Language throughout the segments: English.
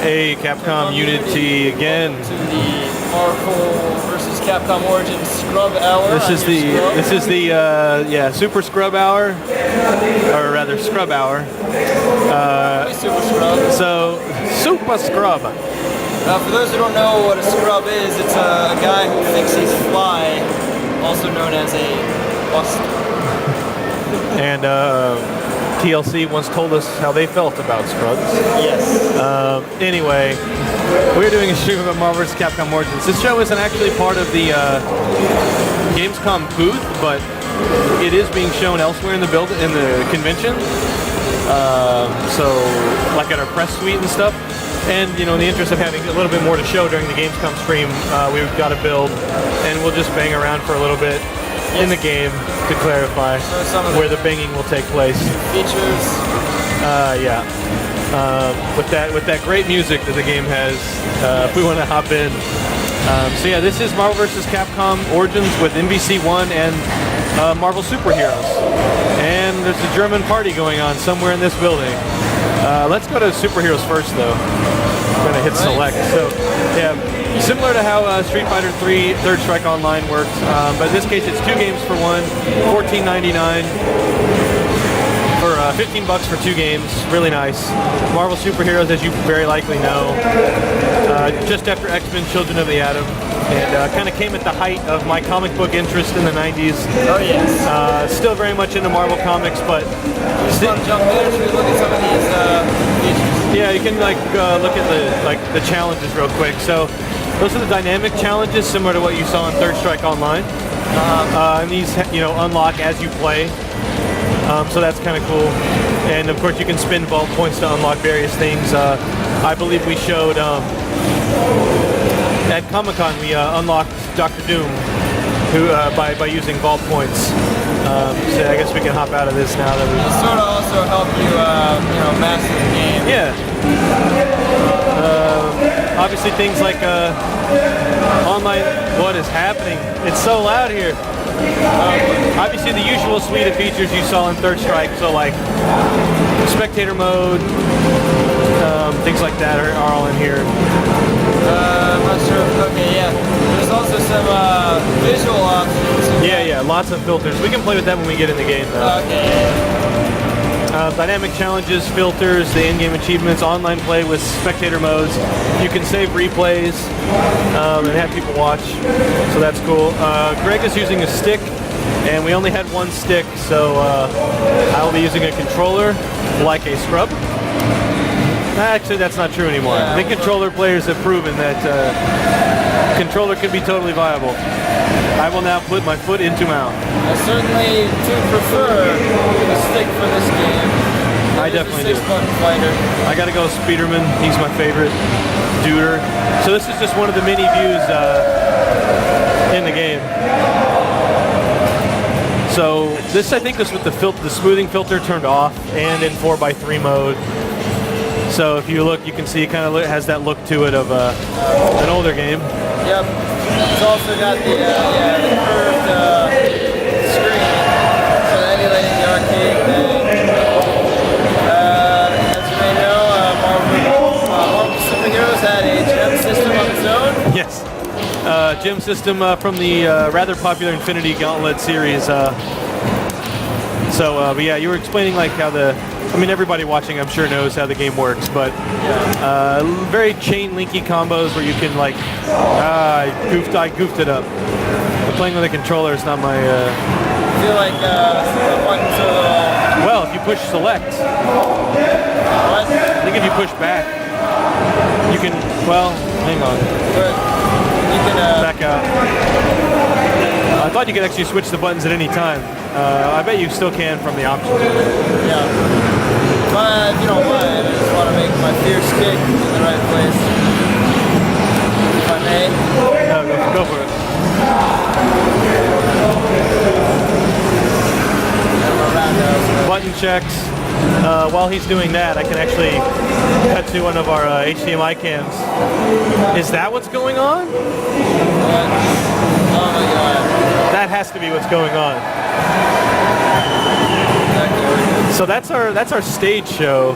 Hey, Capcom Unity again. Welcome to the Marvel versus Capcom Origins Scrub Hour. This is the Super Scrub Hour, or rather Scrub Hour. Super Scrub. So Super Scrub. For those who don't know what a scrub is, it's a guy who fixes fly, also known as a buster. And TLC once told us how they felt about scrubs. Yes. Anyway, we're doing a stream about Marvel vs. Capcom Origins. This show isn't actually part of the Gamescom booth, but it is being shown elsewhere in the convention. So, like at our press suite and stuff. And, you know, in the interest of having a little bit more to show during the Gamescom stream, we've got a build, and we'll just bang around for a little bit in the game to clarify where the banging will take place. Features. With that great music that the game has, if we want to hop in. So yeah, this is Marvel vs. Capcom Origins with MvC 1 and Marvel Superheroes. And there's a German party going on somewhere in this building. Let's go to Superheroes first, though. I'm gonna hit select. So, yeah, similar to how Street Fighter 3 Third Strike Online works, but in this case it's 2 games for one, $14.99 for $15 for 2 games. Really nice. Marvel Superheroes, as you very likely know, just after X-Men: Children of the Atom, and kind of came at the height of my comic book interest in the 90s. Oh yes. Still very much into Marvel comics, but just want to jump in. Should we look at some of these features? Yeah, you can look at the challenges real quick. So those are the dynamic challenges, similar to what you saw in Third Strike Online. And these unlock as you play. So that's kind of cool. And of course you can spend vault points to unlock various things. I believe we showed at Comic-Con we unlocked Dr. Doom by using vault points. So I guess we can hop out of this now that we sort of also help you master the game. Yeah. Obviously things like online. What is happening? It's so loud here. Obviously the usual suite of features you saw in Third Strike, so like spectator mode, things like that are all in here. I'm not sure. Okay, yeah. There's also some visual options. Yeah, lots of filters. We can play with that when we get in the game, though. Okay. Dynamic challenges, filters, the in-game achievements, online play with spectator modes. You can save replays and have people watch, so that's cool. Greg is using a stick, and we only had one stick, so I'll be using a controller like a scrub. Actually, that's not true anymore. Yeah, I think controller players have proven that controller can be totally viable. I will now put my foot into mount. I certainly do prefer a stick for this game. I definitely do. 6-button fighter. I gotta go Speederman. He's my favorite duder. So this is just one of the many views in the game. So this, I think, is with the smoothing filter turned off and in 4x3 mode. So if you look, you can see it kind of has that look to it of an older game. Yep. It's also got the curved screen, so emulating the arcade thing. As you may know, Marvel Superheroes had a gem system of its own. Yes. Gem system from the rather popular Infinity Gauntlet series. But yeah, you were explaining like how everybody watching I'm sure knows how the game works, but very chain-linky combos where you can like, I goofed it up. But playing with a controller is not my... I feel like the buttons are a little... Well, if you push select, What? I think if you push back, you can, well, hang on. You can, back out. I thought you could actually switch the buttons at any time. I bet you still can from the options. Yeah. But if you don't mind, I just want to make my fierce kick in the right place. If I may. No, go for it. Button checks. While he's doing that, I can actually cut to one of our HDMI cams. Is that what's going on? What? Oh my god. That has to be what's going on. So that's our stage show,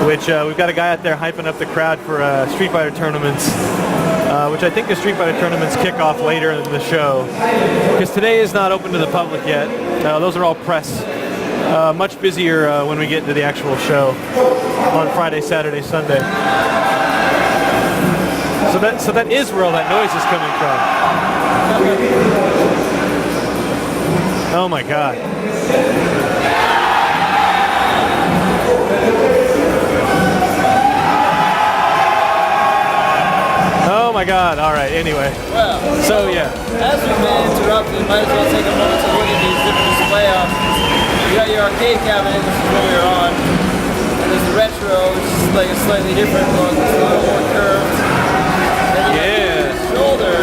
which we've got a guy out there hyping up the crowd for Street Fighter tournaments, which I think the Street Fighter tournaments kick off later in the show, because today is not open to the public yet. Those are all press. Much busier when we get into the actual show on Friday, Saturday, Sunday. So that is where all that noise is coming from. Oh my God. Oh my God, all right, anyway. Well, so yeah. As we've been interrupted, might as well take a moment to look at these different display options. You got your arcade cabinet, which is what we were on. And there's the retro, which is like a slightly different look. It's a little more curved. Then you got the shoulder,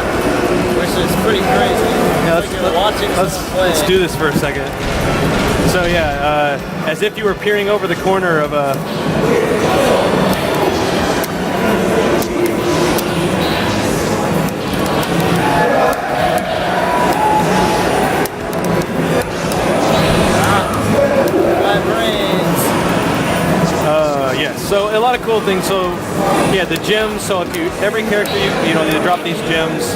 which is pretty crazy. Yeah, let's do this for a second. So yeah, as if you were peering over the corner of a... So a lot of cool things. So yeah, the gems. So if every character you drop these gems,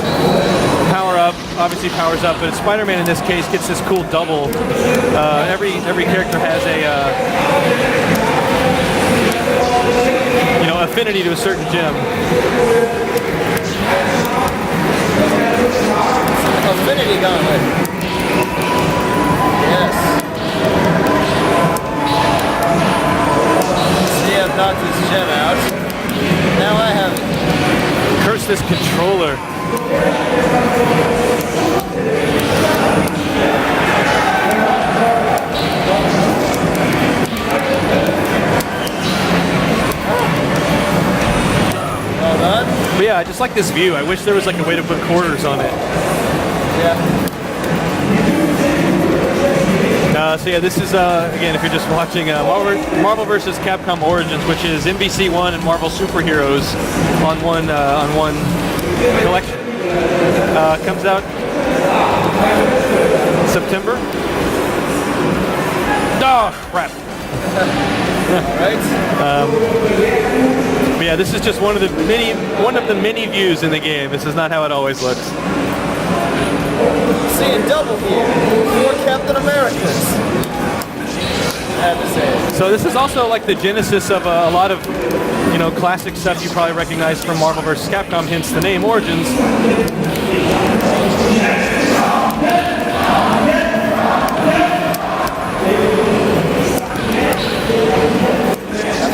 power up. Obviously powers up, but Spider-Man in this case gets this cool double. Every character has a affinity to a certain gem. Affinity gauntlet. Yes. I've knocked this gem out. Now I have it. Curse this controller. Well done. But yeah, I just like this view. I wish there was like a way to put quarters on it. Yeah. So yeah, this is again, if you're just watching Marvel vs. Capcom Origins, which is MvC 1 and Marvel Superheroes on one collection. Comes out September. Oh crap! All right. But yeah, this is just one of the many views in the game. This is not how it always looks. Seeing double here. 4 Captain Americas. I have to say it. So this is also like the genesis of a lot of, classic stuff you probably recognize from Marvel vs. Capcom, hence the name Origins. I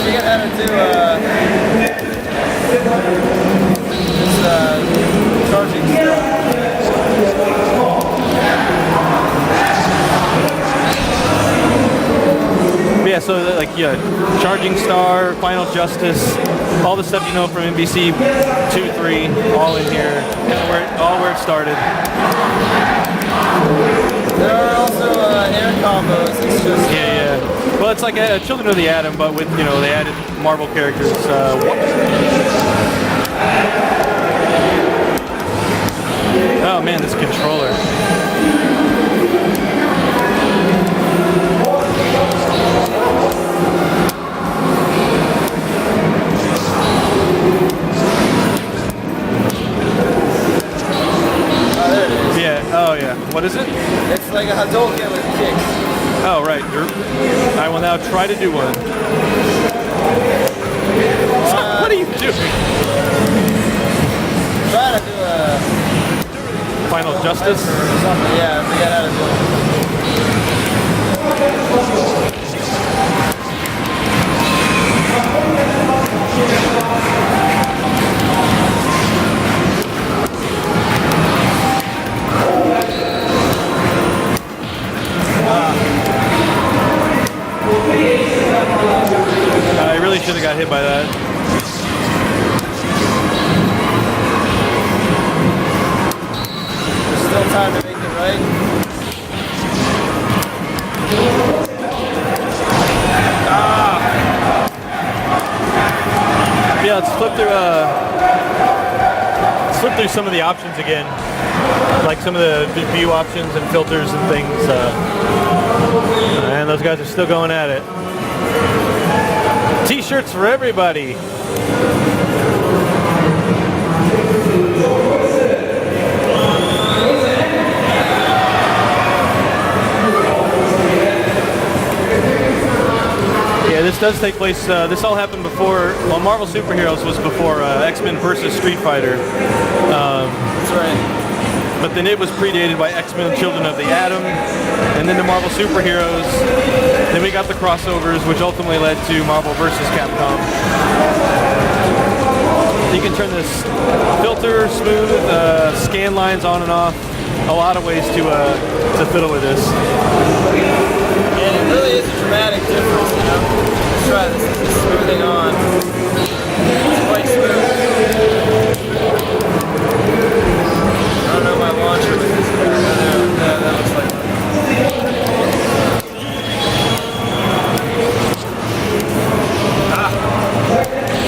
forget how to do this charging stuff. Yeah, so Charging Star, Final Justice, all the stuff you know from MvC 2, 3, all in here, all where it started. There are also air combos. It's just yeah. Well, it's like Children of the Atom, but with they added Marvel characters. Oh man, this controller. Oh yeah. What is it? It's like a Hadouken with kicks. Oh right. I will now try to do one. What are you doing? Try to do a Final Justice. Something. Yeah, I forget how to I really should have got hit by that. There's still time to make it right. Yeah, let's flip through some of the options again, like some of the view options and filters and things. And those guys are still going at it. T-shirts for everybody. Yeah, this does take place, this all happened before, well, Marvel Superheroes was before X-Men versus Street Fighter. That's right. But then it was predated by X-Men Children of the Atom, and then the Marvel Superheroes. Then we got the crossovers, which ultimately led to Marvel vs. Capcom. You can turn this filter, smooth, scan lines on and off. A lot of ways to fiddle with this. And it really is a dramatic difference, you know? Let's try this. This is smoothing on. It's quite smooth. I don't know my launcher with this. Yeah, that looks like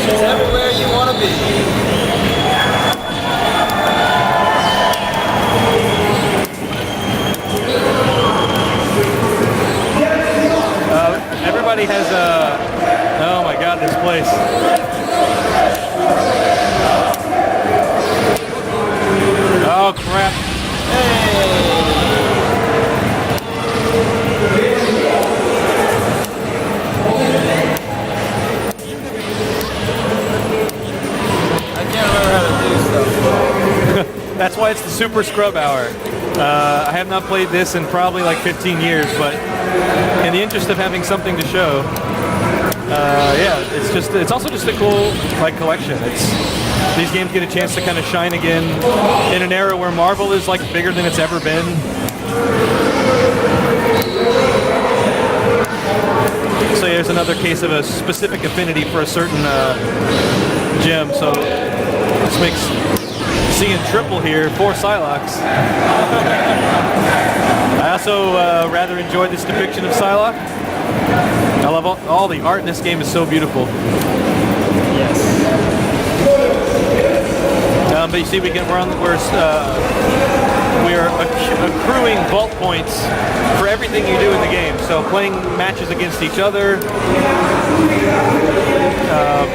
She's everywhere you want to be. Everybody has a... Oh my god, this place. Oh crap. I can't remember how to do stuff. That's why it's the Super Scrub Hour. I have not played this in probably like 15 years, but in the interest of having something to show, yeah, it's also just a cool like collection. These games get a chance to kind of shine again in an era where Marvel is like bigger than it's ever been. So yeah, there's another case of a specific affinity for a certain gem. So this makes seeing triple here for Psylocke. I also rather enjoyed this depiction of Psylocke. I love all the art in this game is so beautiful. Yes. But you see, we're accruing vault points for everything you do in the game. So playing matches against each other,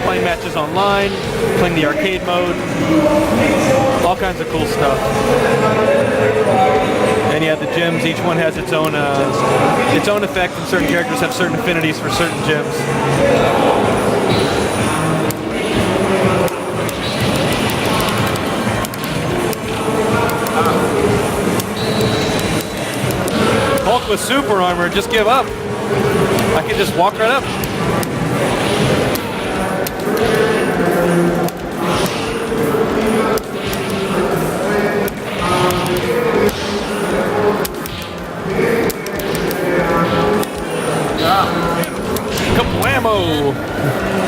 playing matches online, playing the arcade mode, all kinds of cool stuff. And yeah, the gems, each one has its own effect, and certain characters have certain affinities for certain gems. Hulk with super armor, just give up. I can just walk right up. Kablammo!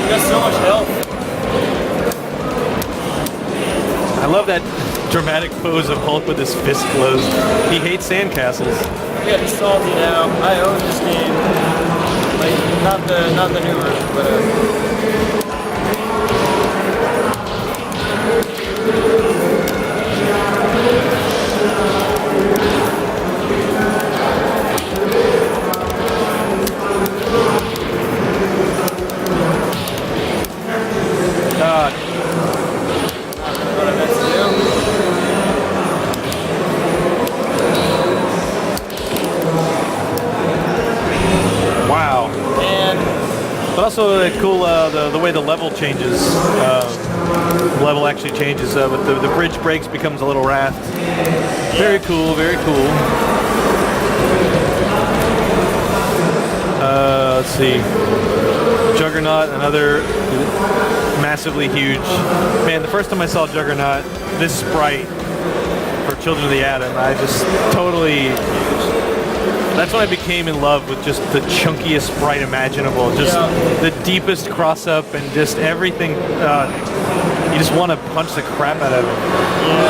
You got so much health. I love that dramatic pose of Hulk with his fist closed. He hates sandcastles. I'm getting salty now. I own this game. Like, not the new version, but what I meant to do. Wow. And But also cool the way the level changes. The level actually changes. But the bridge breaks, becomes a little raft. Very cool, very cool. Let's see. Juggernaut, another massively huge. Man, the first time I saw Juggernaut, this sprite for Children of the Atom, I just totally... That's when I became in love with just the chunkiest sprite imaginable. Just the deepest cross-up and just everything. You just want to punch the crap out of it.